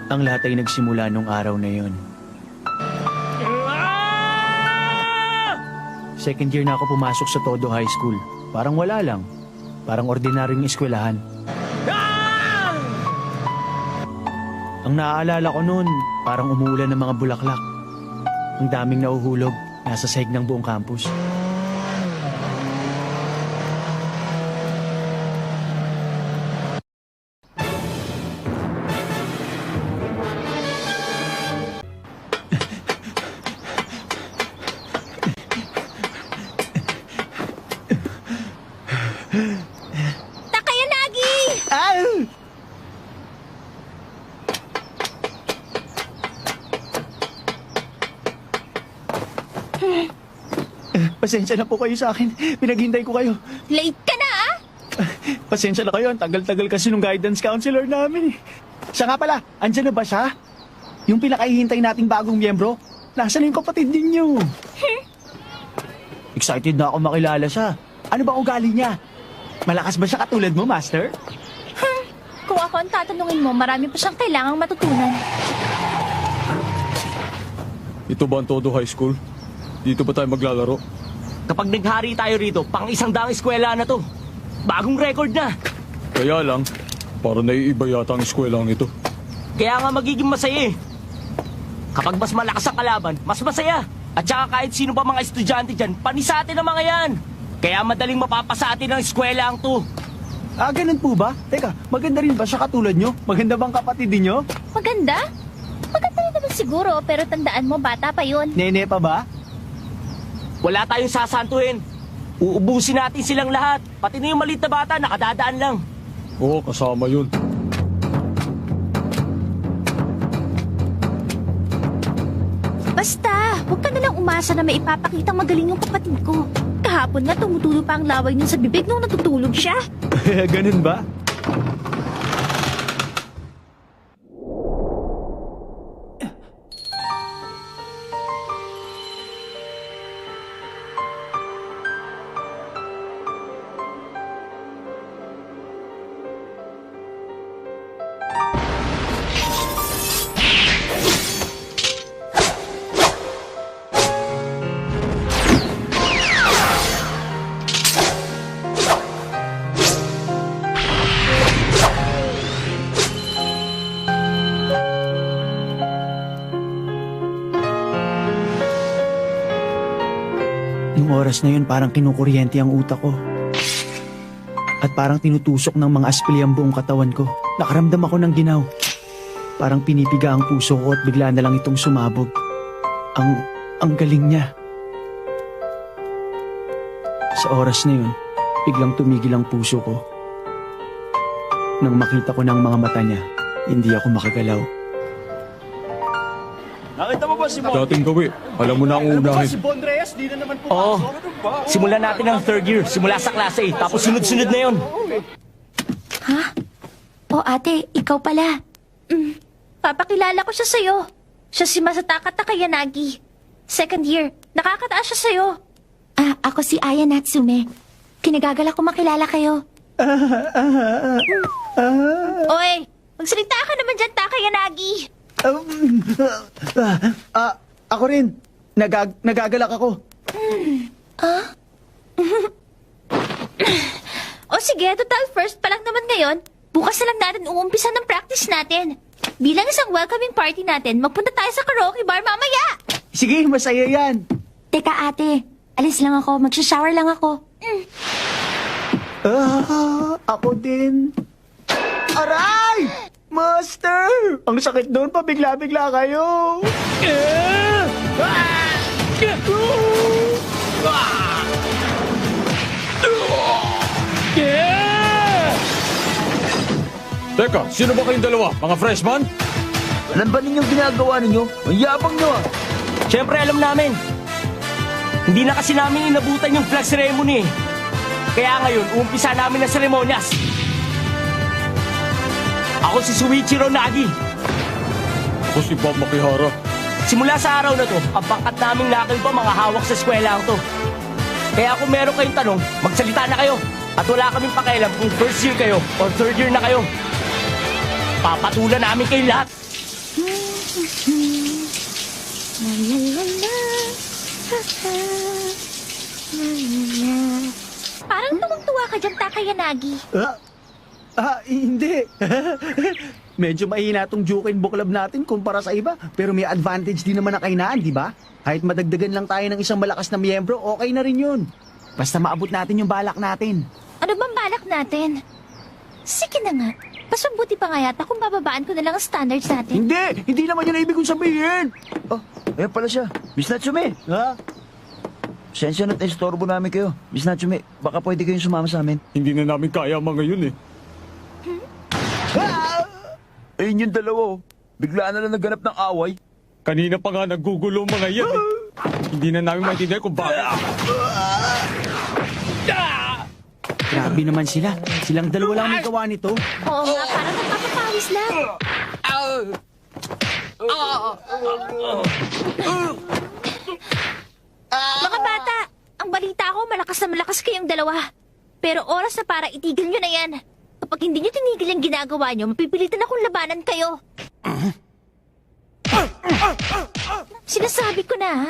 Ang lahat ay nagsimula nung araw na yon. Second year na ako pumasok sa Todo High School. Parang wala lang. Parang ordinaryong eskwelahan. Ang naaalala ko noon, parang umuulan ng mga bulaklak. Ang daming nahuhulog, nasa sahig ng buong campus. Takayanagi! Ah! Pasensya na po kayo sa akin. Pinaghintay ko kayo. Late ka na, ah! Pasensya na kayo. Ang tagal-tagal kasi nung guidance counselor namin. Siya nga pala, andyan na ba siya? Yung pinakahihintay nating bagong miyembro? Nasaan yung kapatid ninyo? Excited na ako makilala siya. Ano ba ugali niya? Malakas ba siya katulad mo, Master? Kung ako ang tatanungin mo, marami pa siyang kailangang matutunan. Ito ba ang Todo High School? Dito ba tayo maglalaro? Kapag naghari tayo rito, pang 100 eskwela na to. Bagong record na. Kaya lang, para naiiba yata ang eskwelahan ito. Kaya nga magiging masaya eh. Kapag mas malakas ang kalaban, mas masaya. At saka kahit sino pa mga estudyante dyan, panis sa atin ang mga yan. Kaya madaling mapapasa atin ang eskwela ang to. Ah, ganun po ba? Teka, maganda rin ba siya katulad nyo? Maganda bang kapatid niyo? Maganda? Maganda rin naman siguro, pero tandaan mo, bata pa yun. Nene pa ba? Wala tayong sasantuhin. Uubusin natin silang lahat. Pati na yung maliit na bata, nakadadaan lang. Oo, kasama yun. Basta, huwag ka nalang umasa na may ipapakitang magaling yung kapatid ko. Kahapon nga tumutulo pa ang laway niya sa bibig nung natutulog siya. Ganun ba? Nung oras na yun, parang kinukuryente ang utak ko. At parang tinutusok ng mga aspili ang buong katawan ko. Nakaramdam ako ng ginaw. Parang pinipiga ang puso ko at bigla na lang itong sumabog. Ang galing niya. Sa oras na yun, biglang tumigil ang puso ko. Nang makita ko ng mga mata niya, hindi ako makagalaw. Nakita mo ba si Dating gawi, alam mo na ang unahin. Bon Reyes? Di na naman Oo. pumasok. Simulan natin ang third year. Simula sa klase A. Tapos sunod-sunod na yon. Ha? O ate, ikaw pala. Papakilala ko siya sa'yo. Siya si Masataka Takayanagi. Second year. Nakakataas siya sa'yo. Ah, ako si Aya Natsume. Kinagagala ko makilala kayo. Oy, magsalita ka naman dyan, Takayanagi. Ako rin. Nagagalak ako. O sige, total first pa lang naman ngayon. Bukas na lang natin uumpisa ng practice natin. Bilang isang welcoming party natin, magpunta tayo sa karaoke bar mamaya. Sige, masaya yan. Teka ate, alis lang ako. Magsha-shower lang ako. Ako din. Aray! Master! Ang sakit doon, pabigla-bigla kayo. Teka, sino ba kayong dalawa? Mga freshman? Alam ba ninyong ginagawa ninyo? Ang yabang nyo ah. Siyempre alam namin. Hindi na kasi namin inabutan yung flag ceremony eh. Kaya ngayon, uumpisa namin ang seremonyas. Ako si Suichiro Nagi. Ako si Bob Makihara. Simula sa araw na to, ang pangkat naming lakil pa mga hawak sa eskwela to. Kaya kung meron kayong tanong, magsalita na kayo. At wala kaming pakialam kung first year kayo o third year na kayo. Papatulan namin kayo lahat. La la la la. Ha, ha. La la la. Parang tumungtuwa ka dyan, Takayanagi. Hindi. Medyo mahina tong Jukin Book Club natin kumpara sa iba. Pero may advantage din naman na kainaan, di ba? Kahit madagdagan lang tayo ng isang malakas na miyembro, okay na rin yun. Basta maabot natin yung balak natin. Ano bang balak natin? Sige na nga. Mas mabuti pa nga yata kung bababaan ko na lang ang standards natin. Hindi naman yun ang ibig kong sabihin. Oh, ayan pala siya. Miss Natsume. Ha? Sensya na't istorbo namin kayo. Miss Natsume, baka pwede kayong sumama sa amin. Hindi na namin kaya mga yun eh. Ayun yung dalawa, oh. Bigla na lang nagganap ng away. Kanina pa nga naggugulo mga yan eh. Hindi na namin maintindihan kung bakit. Grabe naman sila. Silang dalawa lang may gawa nito. Oo nga, parang nagpapapawis lang. Mga bata, ang balita ko malakas na malakas kayong dalawa. Pero oras na para itigil nyo na yan. Kapag hindi nyo tinigil yung ginagawa nyo, mapipilitan akong labanan kayo. Sinasabi ko na, ha?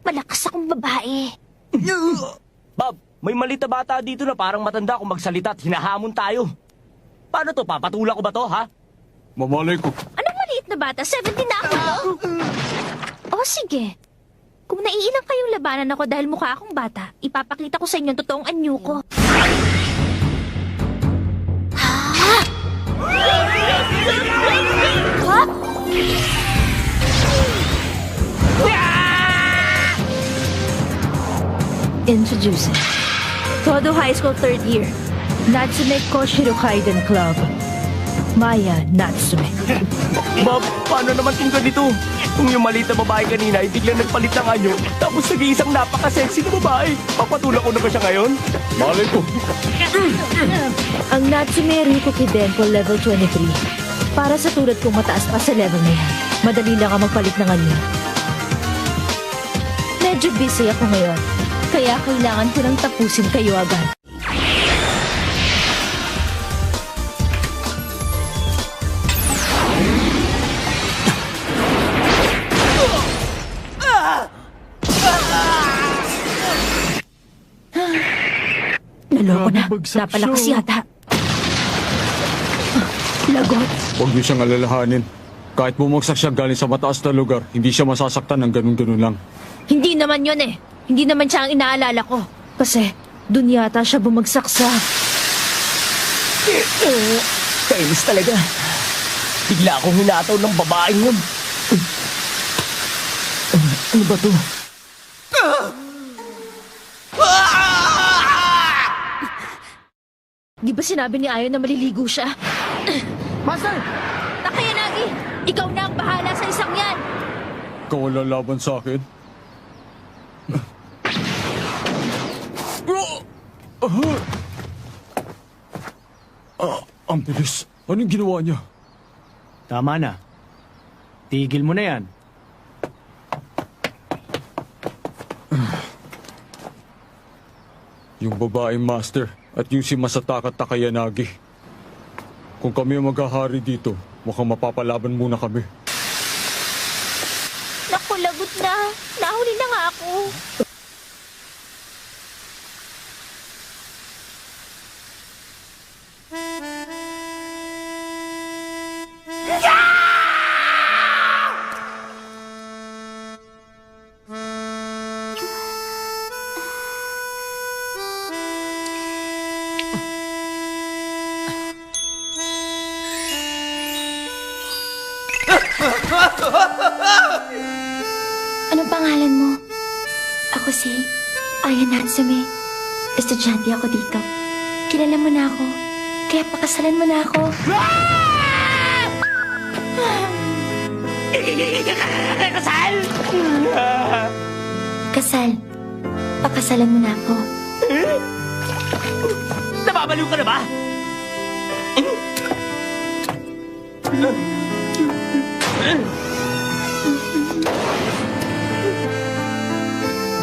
Malakas akong babae. Bob, may malita bata dito na parang matanda kung magsalita at hinahamon tayo. Paano to? Papatula ko ba to, ha? Mamalay ko. Anong maliit na bata? 17 na ako, no? O sige. Kung naiilang kayong labanan ako dahil mukha akong bata, ipapakita ko sa inyo ang totoong anyo ko. Ha? Ha? Introducing Todo High School 3rd Year Natsume Koshiro Kaiden Club Maya Natsume. Bob, paano naman kung ganito? Kung yung maliit na babae kanina ay biglang nagpalit ng anyo, tapos nag-iisang napaka-sexy na babae. Papatulak ko na ba siya ngayon? Malay ko. Ang Natsume Rikuki Denko Level 23. Para sa tulad kong mataas pa sa level na yan. Madali lang ang magpalit ng anyo. Medyo busy ako ngayon. Kaya kailangan ko nang tapusin kayo agad. Naloko na. Napalakas yata. Lagot. Huwag niyo siyang alalahanin. Kahit bumagsak siya galing sa mataas na lugar, hindi siya masasaktan ng ganun-ganun lang. Hindi naman yun eh. Hindi naman siya ang inaalala ko. Kasi, dun yata siya bumagsak sa... Kainis talaga. Bigla akong hinataw ng babaeng yun. Ano ba to? Di ba sinabi ni Ayo na maliligo siya? Master! Takayanagi! Ikaw na ang bahala sa isang yan! Ikaw ang lalaban sa akin. Ang bilis. Anong ginawa niya? Tama na. Tigil mo na yan. Yung babaeng master at yung si Masataka Takayanagi. Kung kami ang maghahari dito, mukhang mapapalaban muna kami. Naku, lagot na. Nahuli na nga ako. Anong pangalan mo? Ako si Aya Natsume. Estudyante ako dito. Kilala mo na ako. Kaya pakasalan mo na ako. Kasal! Kasal. Pakasalan mo na ako. Nababaliw ka na ba?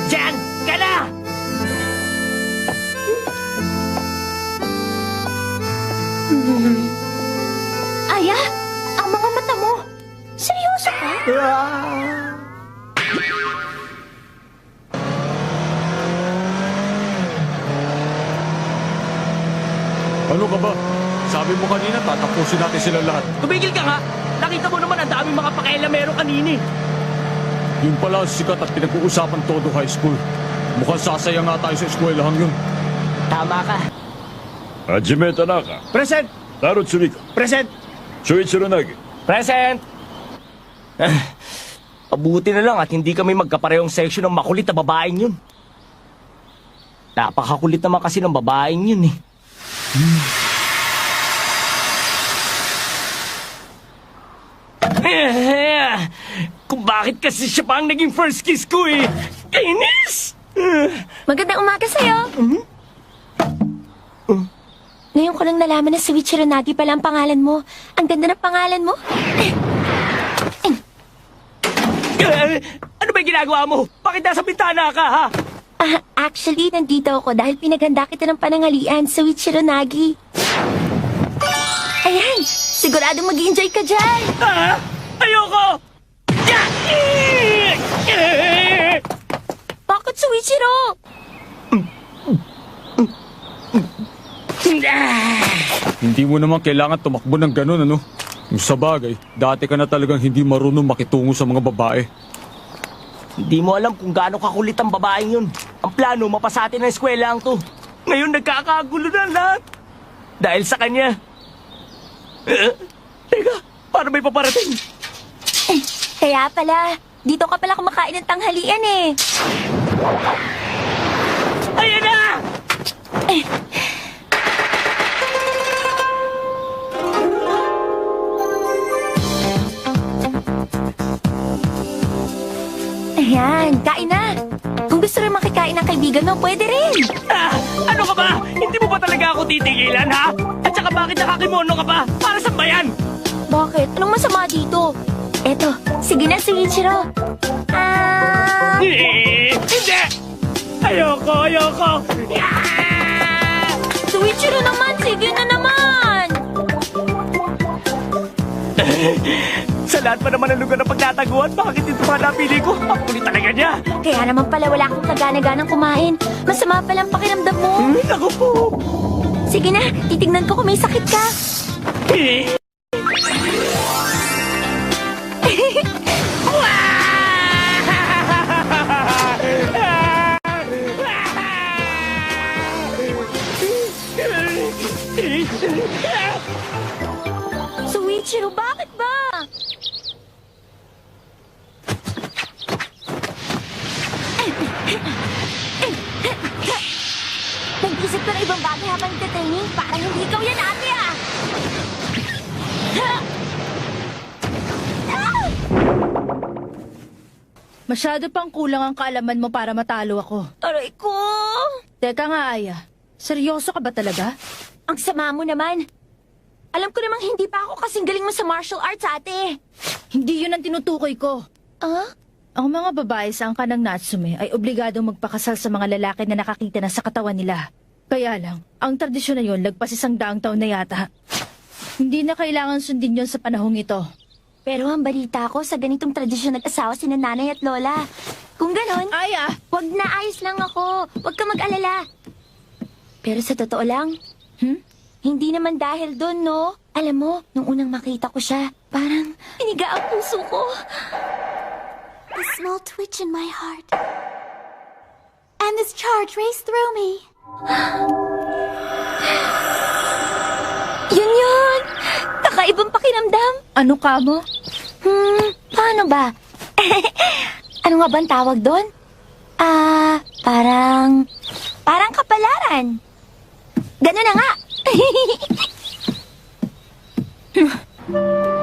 Diyan ka na! Aya, ang mga mata mo. Seryoso Ano ka ba? Sabi mo kanina, tatapusin natin sila lahat. Tumigil ka nga! Nakita mo naman ang daming mga pakialamero kanini. Yun pala ang sikat at pinag-uusapan todo high school. Mukhang sasaya nga tayo sa eskwelahang yun. Tama ka. Hajime Tanaka, Present! Taro Tsurika, Present! Shuichiro Nagi. Present! Pabuti na lang at hindi kami magkaparehong section ng makulit na babaeng yun. Napakakulit naman kasi ng babaeng yun eh. Kung bakit kasi siya pa ang naging first kiss ko eh. Kainis! Magandang umaga sa'yo. Ngayon ko lang nalaman na Shuichiro Nagi pala ang pangalan mo. Ang ganda ng pangalan mo. Ano ba yung ginagawa mo? Bakit nasa bintana ka ha? Actually, nandito ako dahil pinaghanda kita ng panangalian, Shuichiro Nagi. Ayan, sigurado mag-enjoy ka dyan. Ah! Ayoko! Bakit, Shuichiro? Hindi mo naman kailangan tumakbo ng ganun, ano? Yung sa bagay, dati ka na talagang hindi marunong makitungo sa mga babae. Hindi mo alam kung gaano kakulit ang babaeng yun. Ang plano, mapasatin ang eskwela ang to. Ngayon nagkakagulo na lahat. Dahil sa kanya. Teka, paano may paparating? Kaya pala, dito ka pala kumakain ng tanghalian eh. Ayan na! Ayan, kain na. Kung gusto rin makikain ng kaibigan mo, pwede rin. Ah, ano ka ba? Hindi mo ba talaga ako titigilan, ha? At saka bakit nakakimono ka pa? Para saan ba yan? Bakit? Anong masama dito? Eto, sige na, Shuichiro. Hindi! Ayoko! Shuichiro naman, sige na naman. Sa lahat pa naman ng lugar na pagtataguan, bakit ito pa napili ko? Ang kulit talaga niya. Kaya naman pala wala akong kagana-ganang kumain. Masama palang pakiramdam mo. Ako po. Sige na, titignan ko kung may sakit ka. Shuichiro, bakit ba? Nag-isip ka na ibang bagay habang nagtatraining. Parang hindi ikaw yan, ate ah! Masyado pang kulang ang kaalaman mo para matalo ako. Aray ko! Teka nga, Aya. Seryoso ka ba talaga? Ang sama mo naman. Alam ko namang hindi pa ako kasing galing mo sa martial arts, ate. Hindi yun ang tinutukoy ko. Ah? Ang mga babae sa angkan ng Natsume ay obligadong magpakasal sa mga lalaki na nakakita na sa katawan nila. Kaya lang, ang tradisyon na yun lagpas 100 taon na yata. Hindi na kailangan sundin yun sa panahong ito. Pero ang balita ko sa ganitong tradisyon nag-asawa si nanay at lola. Kung ganon, Aya! wag na, ayos lang ako. Wag ka mag-alala. Pero sa totoo lang, hindi naman dahil doon, no? Alam mo, nung unang makita ko siya, parang iniga ang puso ko. A small twitch in my heart. And this charge raced through me. Yun! Kakaibang pakiramdam. Ano ka mo? Paano ba? Ano nga ba ang tawag doon? Parang kapalaran. Gano'n na nga.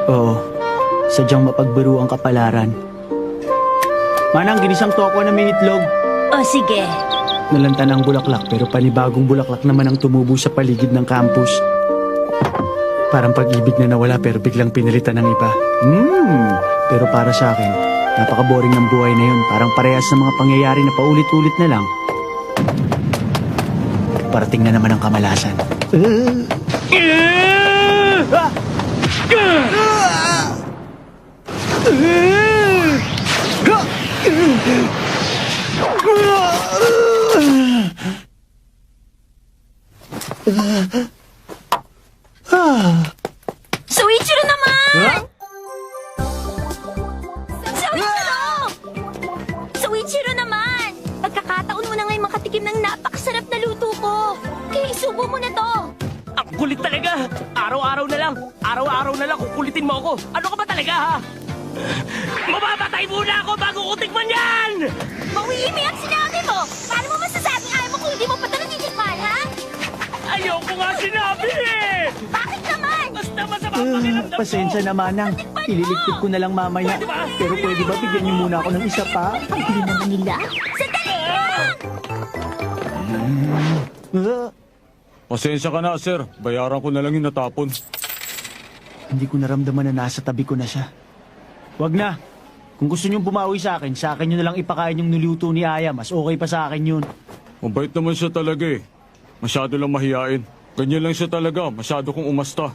Oo, sadyang mapagbiro ang kapalaran. Manang, ginisang toko na may itlog. O sige. Nalanta ng bulaklak pero panibagong bulaklak naman ang tumubo sa paligid ng campus. Parang pag-ibig na nawala pero biglang pinalitan ng iba. Pero para sa akin, napaka-boring ng buhay na yun. Parang parehas ng mga pangyayari na paulit-ulit na lang. Parating na naman ang kamalasan. Soichiro naman! Soichiro! Soichiro naman! Pagkakataon mo na ngayon makatikim ng napakasarap na luto ko. Kaya isubo mo na to. Ang kulit talaga! Araw-araw na lang! Araw-araw na lang kukulitin mo ako! Ano ka ba talaga, ha? Mamamatay muna ako bago ko tikman yan! Mauimi ang sinabi mo! Paano mo masasabing ayaw mo kung hindi mo pa ito natitikman, ha? Ayoko nga sinabi eh! Bakit naman? Basta masama ang pakiramdam ko! Pasensya na, Manang. Ililigpit ko na lang mamaya. Pero pwede ba bigyan niyo muna ako ng isa pa? Ang huli naman nila. Sandali lang! Pasensya ka na, sir. Bayaran ko na lang yung natapon. Hindi ko naramdaman na nasa tabi ko na siya. Wag na. Kung gusto niyong bumawi sa akin niyo na lang ipakain yung niluto ni Aya. Mas okay pa sa akin yun. Mabait naman siya talaga eh. Masyado lang mahiyain. Ganyan lang siya talaga. Masyado kong umasta.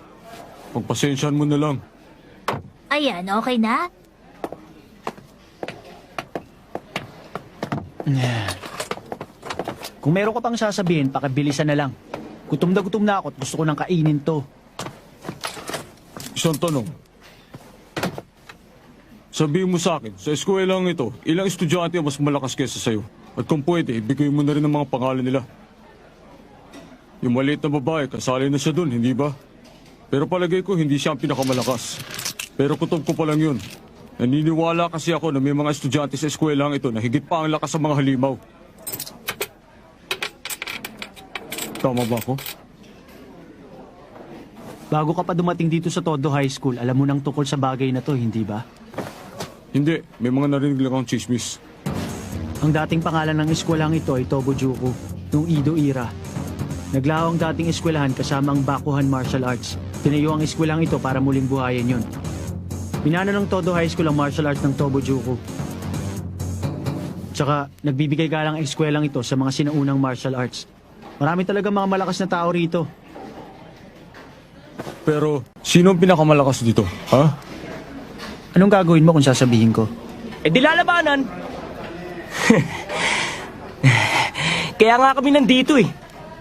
Pagpasensyahan mo na lang. Ayan, okay na? Kung meron ka pang sasabihin, pakibilisan na lang. Gutom na ako at gusto ko nang kainin to. Isang tanong. Sabihin mo sa akin, sa eskwelang ito, ilang estudyante ang mas malakas kaysa sa'yo? At kung pwede, ibigay mo na rin ang mga pangalan nila. Yung maliit na babae, kasali na siya dun, hindi ba? Pero palagay ko, hindi siya ang pinakamalakas. Pero kutob ko pa lang yun. Naniniwala kasi ako na may mga estudyante sa eskwelang ito na higit pa ang lakas sa mga halimaw. Tama ba ako? Bago ka pa dumating dito sa Todo High School, alam mo nang tungkol sa bagay na to, hindi ba? Hindi, may mga narinig lang akong chismis. Ang dating pangalan ng eskwelang ito ay Tobojuku, noong Edo era. Naglaho ang dating eskwelahan kasama ang Bakuhan Martial Arts. Tinayo ang eskwelang ito para muling buhayin yun. Minana ng Todo High School ang martial arts ng Tobojuku. Tsaka, nagbibigay galang ang eskwelang ito sa mga sinaunang martial arts. Marami talaga mga malakas na tao rito. Pero, sino ang pinakamalakas dito? Ha? Anong gagawin mo kung sasabihin ko? Eh di lalabanan! Kaya nga kami nandito eh.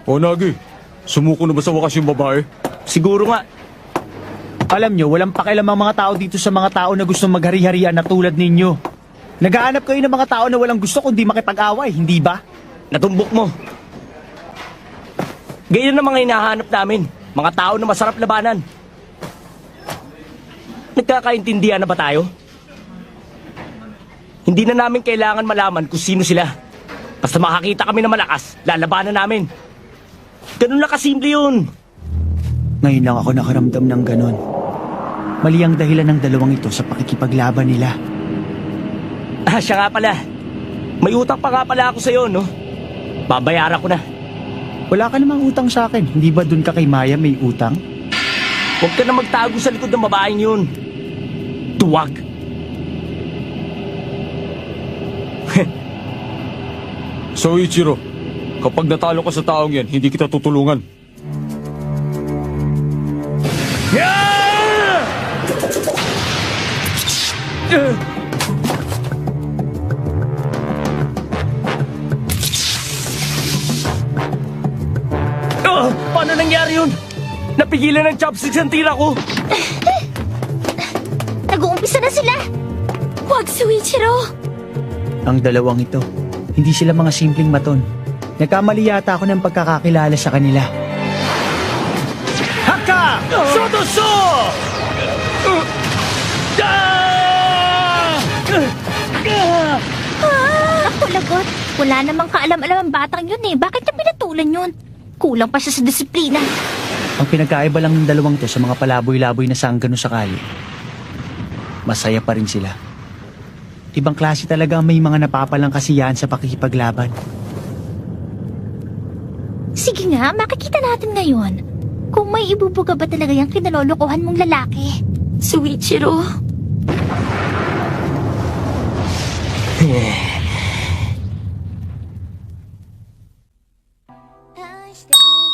O Nagi, sumuko na ba sa wakas yung babae? Siguro nga. Alam nyo, walang pakialam ang mga tao dito sa mga tao na gustong maghari-harian na tulad ninyo. Nagaanap kayo ng mga tao na walang gusto kundi makipag-away, hindi ba? Natumbok mo. Ganyan ang mga hinahanap namin. Mga tao na masarap labanan. Nagkakaintindihan na ba tayo? Hindi na namin kailangan malaman kung sino sila. Basta makakita kami na malakas, lalabanan namin. Ganun lang kasimple yun. Ngayon lang ako nakaramdam ng ganon. Mali ang dahilan ng dalawang ito sa pakikipaglaban nila. Ah, siya nga pala. May utang pa nga pala ako sa'yo, no? Babayaran ko na. Wala ka namang utang sa akin. Hindi ba dun ka kay Maya may utang? Huwag ka na magtago sa likod ng babaeng yun. Tuwag. So Ichiro, kapag natalo ka sa taong yan, hindi kita tutulungan. Paano nangyari yun? Napigilan ng chopsticks ang tira ko. Nag-uumpisa na sila! Huwag, Soichiro! Ang dalawang ito, hindi sila mga simpleng maton. Nagkamali yata ako ng pagkakakilala sa kanila. Haka! Sotoso! Ako, lagot. Wala namang kaalam-alam ang batang yun eh. Bakit niya pinatulan yun? Kulang pa siya sa disiplina. Ang pinagkaiba lang ng dalawang to sa mga palaboy-laboy na sanggano sa kali. Masaya pa rin sila. Ibang klase talaga may mga napapalang kasiyahan sa pakikipaglaban. Sige nga, makikita natin ngayon. Kung may ibubuga ba talaga yung kinalolokohan mong lalaki. Soichiro. I stay